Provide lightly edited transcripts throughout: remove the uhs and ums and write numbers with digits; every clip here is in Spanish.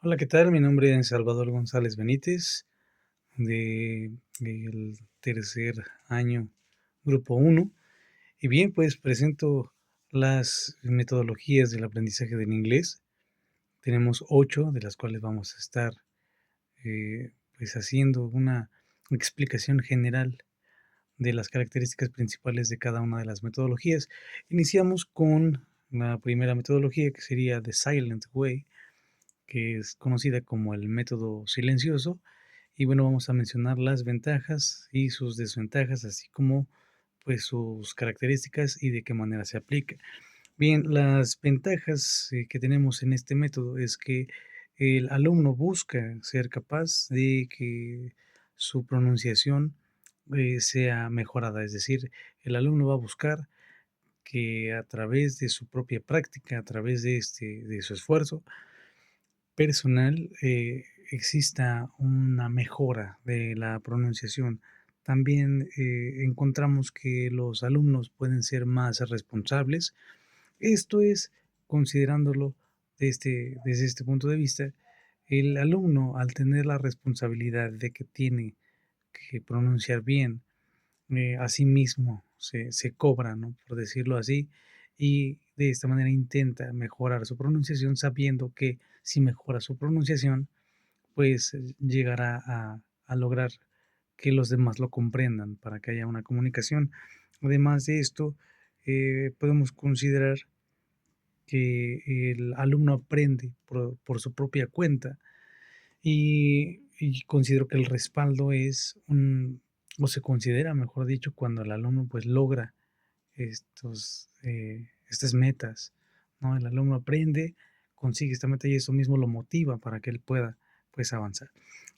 Hola, ¿qué tal? Mi nombre es Salvador González Benítez, del tercer año, grupo uno. Y bien, pues presento las metodologías del aprendizaje del inglés. Tenemos 8, de las cuales vamos a estar pues haciendo una explicación general de las características principales de cada una de las metodologías. Iniciamos con la primera metodología, que sería The Silent Way, que es conocida como el método silencioso. Y bueno, vamos a mencionar las ventajas y sus desventajas, así como pues sus características y de qué manera se aplica. Bien, las ventajas que tenemos en este método es que el alumno busca ser capaz de que su pronunciación sea mejorada, es decir, el alumno va a buscar que a través de su propia práctica, a través de su esfuerzo, personal, exista una mejora de la pronunciación. También encontramos que los alumnos pueden ser más responsables. Esto es, considerándolo desde este punto de vista, el alumno, al tener la responsabilidad de que tiene que pronunciar bien, a sí mismo se cobra, ¿no? Por decirlo así, y de esta manera intenta mejorar su pronunciación, sabiendo que si mejora su pronunciación, pues llegará a lograr que los demás lo comprendan para que haya una comunicación. Además de esto, podemos considerar que el alumno aprende por su propia cuenta y considero que el respaldo es o se considera, mejor dicho, cuando el alumno pues logra estas metas, ¿no? El alumno aprende, consigue esta meta y eso mismo lo motiva para que él pueda pues avanzar.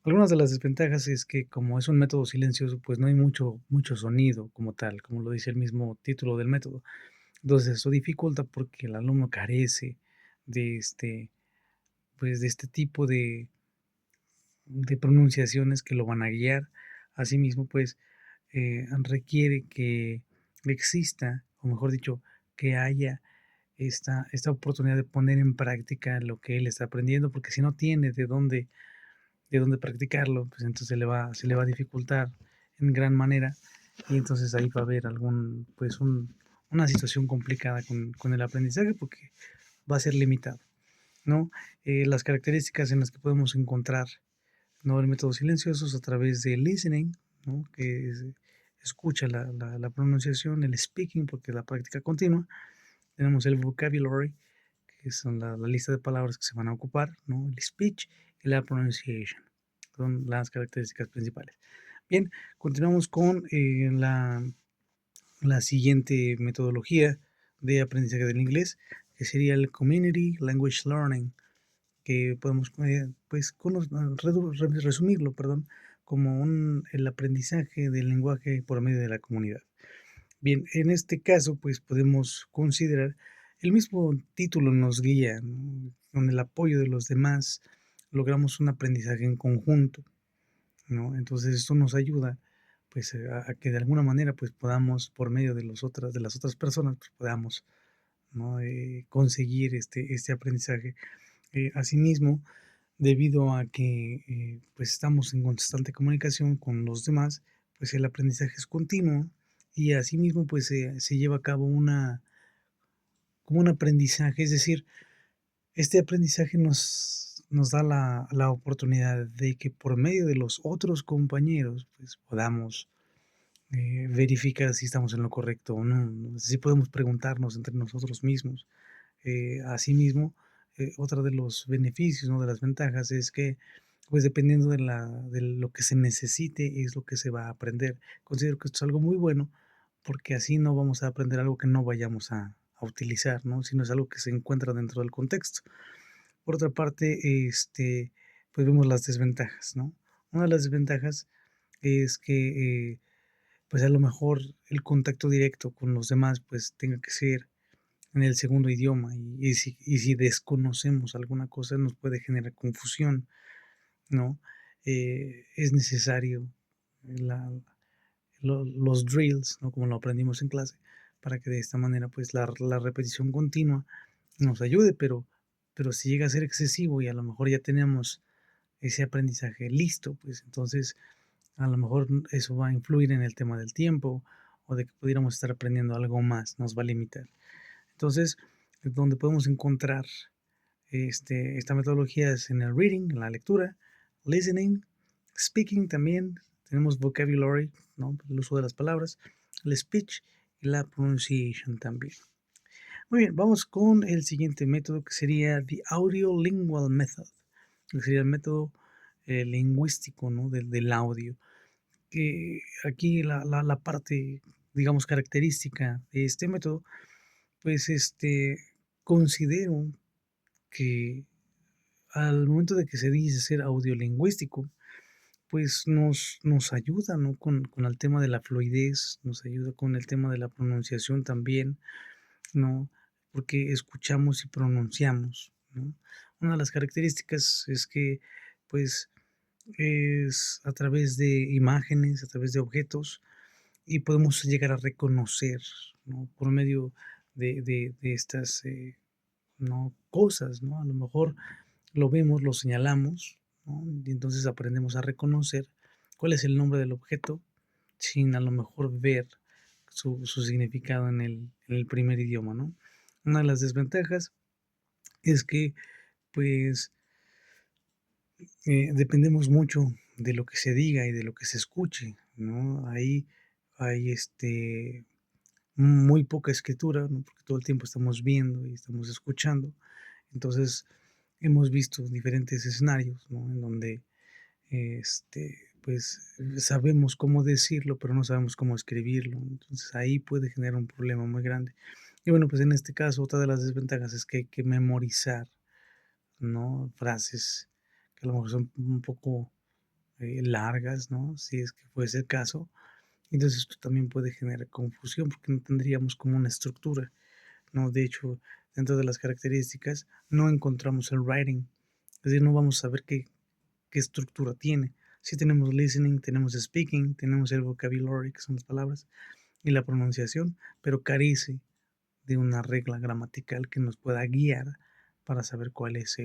Algunas de las desventajas es que como es un método silencioso, pues no hay mucho sonido como tal, como lo dice el mismo título del método. Entonces eso dificulta porque el alumno carece de pues de este tipo de pronunciaciones que lo van a guiar. Asimismo, pues, requiere que exista, o mejor dicho, que haya esta oportunidad de poner en práctica lo que él está aprendiendo, porque si no tiene de dónde practicarlo, pues entonces se le va a dificultar en gran manera, y entonces ahí va a haber pues una situación complicada con el aprendizaje, porque va a ser limitado, ¿no? Las características en las que podemos encontrar, ¿no?, el método silencioso es a través del listening, ¿no?, que escucha la pronunciación, el speaking, porque es la práctica continua. Tenemos el vocabulary, que son la lista de palabras que se van a ocupar, ¿no?, el speech y la pronunciation. Son las características principales. Bien, continuamos con la siguiente metodología de aprendizaje del inglés, que sería el Community Language Learning, que podemos, pues, resumirlo, perdón, como el aprendizaje del lenguaje por medio de la comunidad. Bien, en este caso, pues, podemos considerar el mismo título nos guía, ¿no? Con el apoyo de los demás logramos un aprendizaje en conjunto, ¿no? Entonces, esto nos ayuda, pues, a que de alguna manera, pues, podamos, por medio de las otras personas, pues, podamos, ¿no?, conseguir este aprendizaje. Asimismo, debido a que, pues, estamos en constante comunicación con los demás, pues, el aprendizaje es continuo y asimismo, pues, se lleva a cabo como un aprendizaje, es decir, este aprendizaje nos da la oportunidad de que por medio de los otros compañeros, pues, podamos, verificar si estamos en lo correcto o no, ¿no? Si podemos preguntarnos entre nosotros mismos. Asimismo, otra de los beneficios, ¿no?, de las ventajas es que, pues, dependiendo de lo que se necesite, es lo que se va a aprender. Considero que esto es algo muy bueno, porque así no vamos a aprender algo que no vayamos a utilizar, ¿no?, sino es algo que se encuentra dentro del contexto. Por otra parte, pues, vemos las desventajas, ¿no? Una de las desventajas es que, pues, a lo mejor el contacto directo con los demás, pues, tenga que ser en el segundo idioma, y si desconocemos alguna cosa, nos puede generar confusión, ¿no? Es necesario la los drills, ¿no?, como lo aprendimos en clase, para que de esta manera, pues, la repetición continua nos ayude, pero pero si llega a ser excesivo y a lo mejor ya tenemos ese aprendizaje listo, pues entonces a lo mejor eso va a influir en el tema del tiempo o de que pudiéramos estar aprendiendo algo más, nos va a limitar. Entonces, donde podemos encontrar esta metodología es en el reading, en la lectura, listening, speaking también, tenemos vocabulary, ¿no? El uso de las palabras, el speech y la pronunciation también. Muy bien, vamos con el siguiente método que sería the audiolingual method, que sería el método lingüístico, ¿no? del audio. Que aquí la parte, digamos, característica de este método, pues considero que al momento de que se dice ser audiolingüístico, pues nos ayuda, ¿no? Con el tema de la fluidez, nos ayuda con el tema de la pronunciación también, ¿no? Porque escuchamos y pronunciamos, ¿no? Una de las características es que, pues, es a través de imágenes, a través de objetos, y podemos llegar a reconocer, ¿no? Por medio de estas, ¿no? Cosas, ¿no? A lo mejor lo vemos, lo señalamos, ¿no? Y entonces aprendemos a reconocer cuál es el nombre del objeto sin a lo mejor ver su significado en el primer idioma, ¿no? Una de las desventajas es que, pues, dependemos mucho de lo que se diga y de lo que se escuche, ¿no? Ahí hay, muy poca escritura, ¿no? Porque todo el tiempo estamos viendo y estamos escuchando. Entonces, hemos visto diferentes escenarios, ¿no? En donde, pues, sabemos cómo decirlo, pero no sabemos cómo escribirlo. Entonces, ahí puede generar un problema muy grande. Y bueno, pues, en este caso, otra de las desventajas es que hay que memorizar, ¿no? Frases que a lo mejor son un poco, largas, ¿no? Si es que fuese el caso. Entonces, esto también puede generar confusión, porque no tendríamos como una estructura, ¿no? De hecho, dentro de las características no encontramos el writing, es decir, no vamos a saber qué estructura tiene. Sí tenemos listening, tenemos speaking, tenemos el vocabulary, que son las palabras, y la pronunciación, pero carece de una regla gramatical que nos pueda guiar para saber cuál es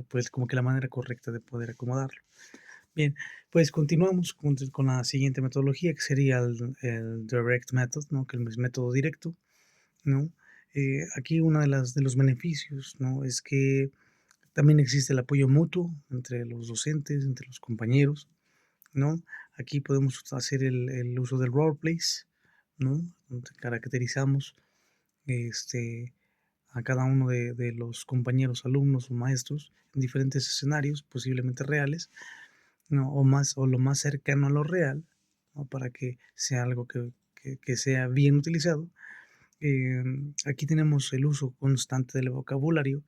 pues como que la manera correcta de poder acomodarlo. Bien, pues continuamos con la siguiente metodología, que sería el direct method, ¿no? Que es método directo, ¿no? Aquí una de los beneficios, ¿no? Es que también existe el apoyo mutuo entre los docentes, entre los compañeros, ¿no? Aquí podemos hacer el uso del role plays, ¿no? Donde caracterizamos este, a cada uno de los compañeros, alumnos o maestros en diferentes escenarios, posiblemente reales, ¿no? O lo más cercano a lo real, ¿no? Para que sea algo que sea bien utilizado. Aquí tenemos el uso constante del vocabulario,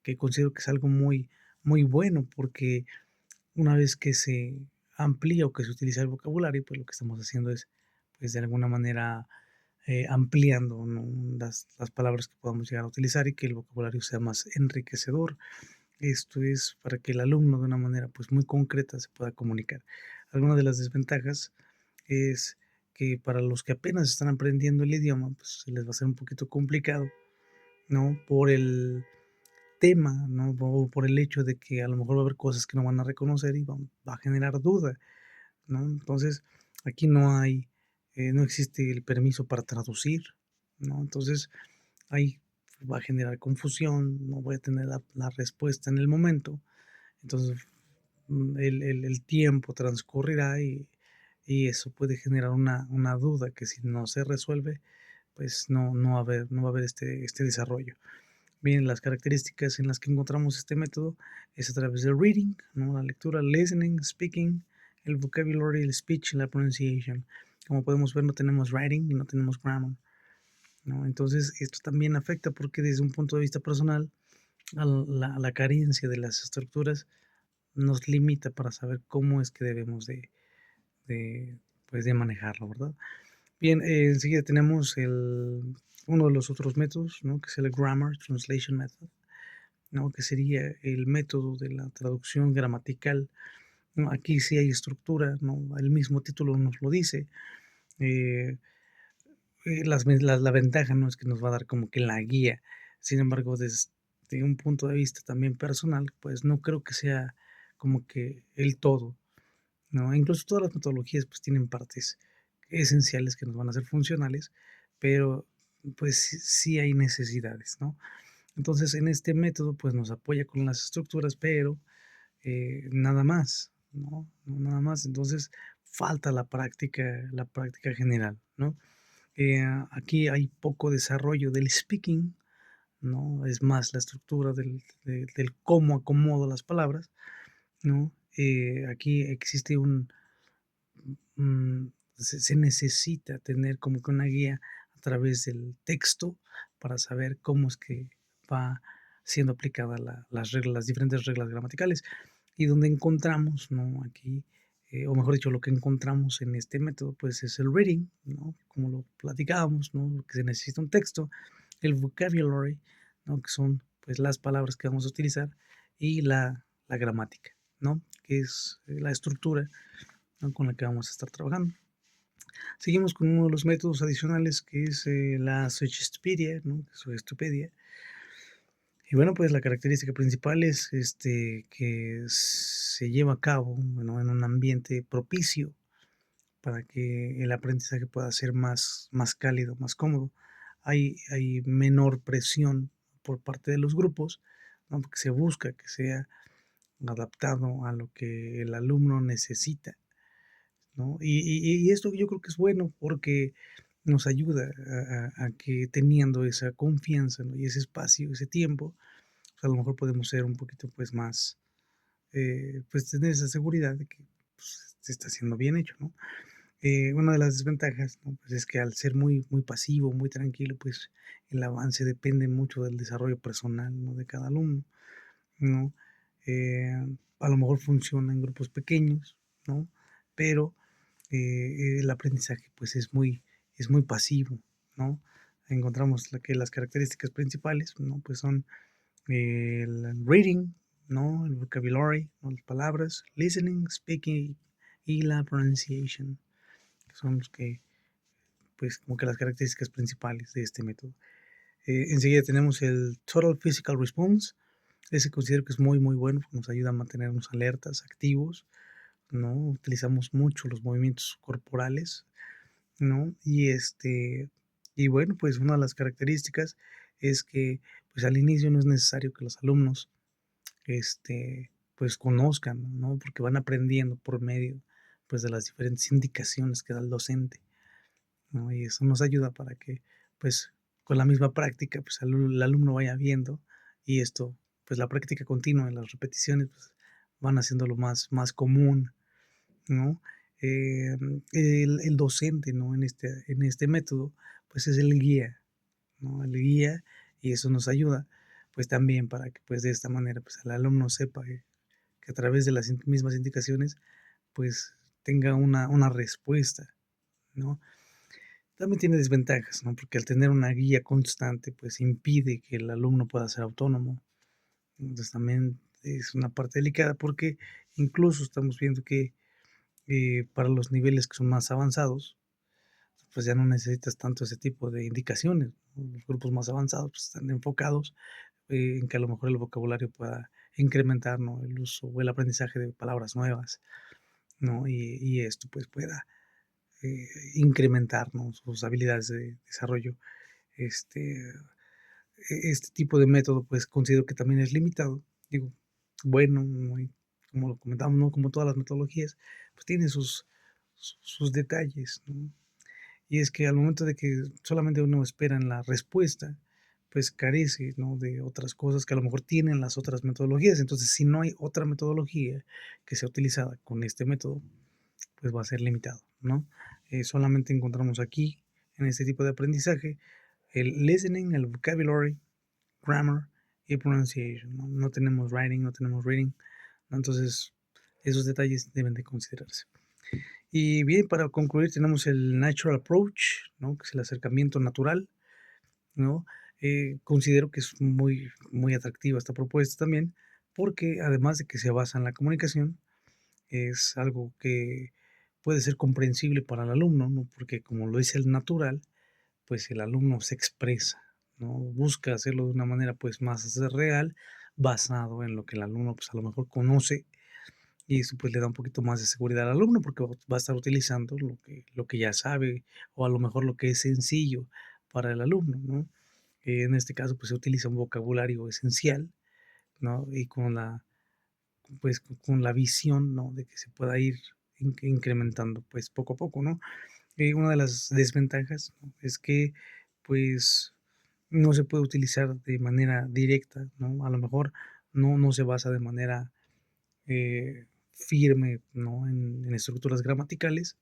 que considero que es algo muy bueno, porque una vez que se amplía o que se utiliza el vocabulario, pues lo que estamos haciendo es, pues de alguna manera, ampliando, ¿no? Las palabras que podamos llegar a utilizar y que el vocabulario sea más enriquecedor. Esto es para que el alumno de una manera pues muy concreta se pueda comunicar. Alguna de las desventajas es que para los que apenas están aprendiendo el idioma, pues se les va a ser un poquito complicado, ¿no? Por el tema, ¿no? O por el hecho de que a lo mejor va a haber cosas que no van a reconocer y va a generar duda, ¿no? Entonces, aquí no existe el permiso para traducir, ¿no? Entonces, ahí va a generar confusión, no voy a tener la respuesta en el momento. Entonces, el tiempo transcurrirá y eso puede generar una duda que si no se resuelve, pues no va a haber este desarrollo. Bien, las características en las que encontramos este método es a través del reading, ¿no? La lectura, listening, speaking, el vocabulary, el speech y la pronunciation. Como podemos ver, no tenemos writing y no tenemos grammar, ¿no? Entonces, esto también afecta porque desde un punto de vista personal, la carencia de las estructuras nos limita para saber cómo es que debemos de, pues, de manejarlo, ¿verdad? Bien, enseguida tenemos uno de los otros métodos, ¿no? Que es el Grammar Translation Method, ¿no? Que sería el método de la traducción gramatical, ¿no? Aquí sí hay estructura, ¿no? El mismo título nos lo dice. Eh, la ventaja, ¿no? Es que nos va a dar como que la guía Sin embargo, desde un punto de vista también personal, pues no creo que sea como que el todo, ¿no? Incluso todas las metodologías, pues, tienen partes esenciales que nos van a ser funcionales, pero, pues, sí hay necesidades, ¿no? Entonces, en este método, pues, nos apoya con las estructuras, pero, nada más, ¿no? No nada más. Entonces, falta la práctica general, ¿no? Aquí hay poco desarrollo del speaking, ¿no? Es más la estructura del cómo acomodo las palabras, ¿no? Aquí existe se necesita tener como que una guía a través del texto para saber cómo es que va siendo aplicada las reglas, las diferentes reglas gramaticales. Y donde encontramos, ¿no? Aquí, o mejor dicho, lo que encontramos en este método, pues es el reading, ¿no? Como lo platicábamos, ¿no? Que se necesita un texto, el vocabulary, ¿no? Que son pues las palabras que vamos a utilizar y la gramática, ¿no? Que es la estructura, ¿no? Con la que vamos a estar trabajando. Seguimos con uno de los métodos adicionales que es la Searchistopedia, ¿no? Sugestopedia. Y bueno, pues la característica principal es que se lleva a cabo, bueno, en un ambiente propicio para que el aprendizaje pueda ser más cálido, más cómodo. Hay menor presión por parte de los grupos, ¿no? Porque se busca que sea adaptado a lo que el alumno necesita, ¿no? Y esto yo creo que es bueno porque nos ayuda a que teniendo esa confianza, ¿no? Y ese espacio, ese tiempo, pues, a lo mejor podemos ser un poquito, pues, más, pues, tener esa seguridad de que, pues, se está haciendo bien hecho, ¿no? Una de las desventajas, ¿no? Pues, es que al ser muy pasivo, muy tranquilo, pues, el avance depende mucho del desarrollo personal, ¿no? De cada alumno, ¿no? Eh, a lo mejor funciona en grupos pequeños, ¿no? Pero, el aprendizaje, pues, es muy pasivo, ¿no? Encontramos que las características principales, ¿no? Pues, son el reading, ¿no? El vocabulary, ¿no? Las palabras, listening, speaking y la pronunciation, que son los que, pues, como que las características principales de este método. Enseguida tenemos el Total Physical Response. Ese considero que es muy bueno, porque nos ayuda a mantenernos alertas, activos, ¿no? Utilizamos mucho los movimientos corporales, ¿no? Y bueno, pues una de las características es que, pues, al inicio no es necesario que los alumnos pues conozcan, ¿no? Porque van aprendiendo por medio, pues, de las diferentes indicaciones que da el docente, ¿no? Y eso nos ayuda para que, pues, con la misma práctica, pues, el alumno vaya viendo y esto, pues, la práctica continua, las repeticiones, pues, van haciéndolo más común, ¿no? El docente, ¿no? En este método, pues, es el guía, ¿no? El guía, y eso nos ayuda, pues, también para que, pues, de esta manera, pues, el alumno sepa que a través de las mismas indicaciones, pues tenga una respuesta, ¿no? También tiene desventajas, ¿no? Porque al tener una guía constante, pues impide que el alumno pueda ser autónomo. Entonces también es una parte delicada porque incluso estamos viendo que para los niveles que son más avanzados, pues ya no necesitas tanto ese tipo de indicaciones, ¿no? Los grupos más avanzados pues, están enfocados en que a lo mejor el vocabulario pueda incrementar, ¿no? El uso o el aprendizaje de palabras nuevas, ¿no? Y esto pues pueda incrementar, ¿no? Sus habilidades de desarrollo. Este, este tipo de método pues considero que también es limitado. Digo, bueno, como lo comentamos, ¿no? Como todas las metodologías, pues tiene sus detalles, ¿no? Y es que al momento de que solamente uno espera en la respuesta, pues carece, ¿no? De otras cosas que a lo mejor tienen las otras metodologías. Entonces, si no hay otra metodología que sea utilizada con este método, pues va a ser limitado, ¿no? Solamente encontramos aquí, en este tipo de aprendizaje, el listening, el vocabulary, grammar y pronunciation, ¿no? No tenemos writing, no tenemos reading, ¿no? Entonces, esos detalles deben de considerarse. Y bien, para concluir, tenemos el natural approach, ¿no? Que es el acercamiento natural, ¿no? Considero que es muy atractiva esta propuesta también, porque además de que se basa en la comunicación, es algo que puede ser comprensible para el alumno, ¿no? Porque como lo dice el natural, pues el alumno se expresa, ¿no? Busca hacerlo de una manera, pues, más real, basado en lo que el alumno, pues, a lo mejor conoce, y eso, pues, le da un poquito más de seguridad al alumno, porque va a estar utilizando lo que ya sabe, o a lo mejor lo que es sencillo para el alumno, ¿no? En este caso, pues, se utiliza un vocabulario esencial, ¿no? Y con la visión, ¿no? De que se pueda ir incrementando, pues, poco a poco, ¿no? Una de las desventajas, ¿no? Es que, pues, no se puede utilizar de manera directa, ¿no? A lo mejor no se basa de manera firme, ¿no? En estructuras gramaticales,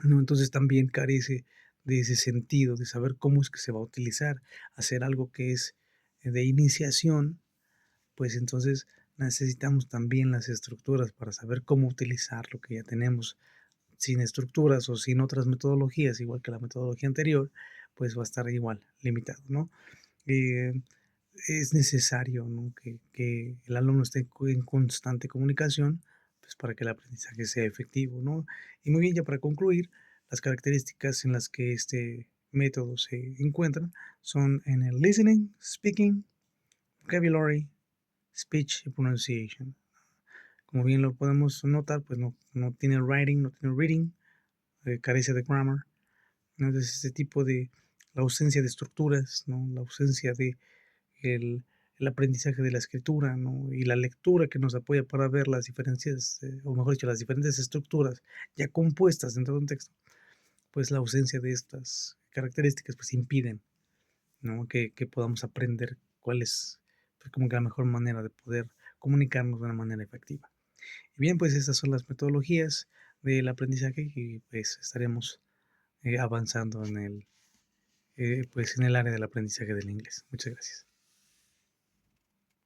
¿no? Entonces también carece de ese sentido, de saber cómo es que se va a utilizar, hacer algo que es de iniciación, pues entonces necesitamos también las estructuras para saber cómo utilizar lo que ya tenemos. Sin estructuras o sin otras metodologías, igual que la metodología anterior, pues va a estar igual, limitado, ¿no? Eh, es necesario, ¿no? Que el alumno esté en constante comunicación, pues para que el aprendizaje sea efectivo, ¿no? Y muy bien, ya para concluir, las características en las que este método se encuentra son en el listening, speaking, vocabulary, speech y pronunciation. Como bien lo podemos notar, pues no tiene writing, no tiene reading, carece de grammar, ¿no? Entonces, este tipo de la ausencia de estructuras, ¿no? La ausencia de el, el aprendizaje de la escritura, ¿no? Y la lectura que nos apoya para ver las diferencias, o mejor dicho, las diferentes estructuras ya compuestas dentro de un texto, pues la ausencia de estas características pues impiden, ¿no? Que podamos aprender cuál es pues, como que la mejor manera de poder comunicarnos de una manera efectiva. Y bien, pues estas son las metodologías del aprendizaje y pues estaremos avanzando pues en el área del aprendizaje del inglés. Muchas gracias.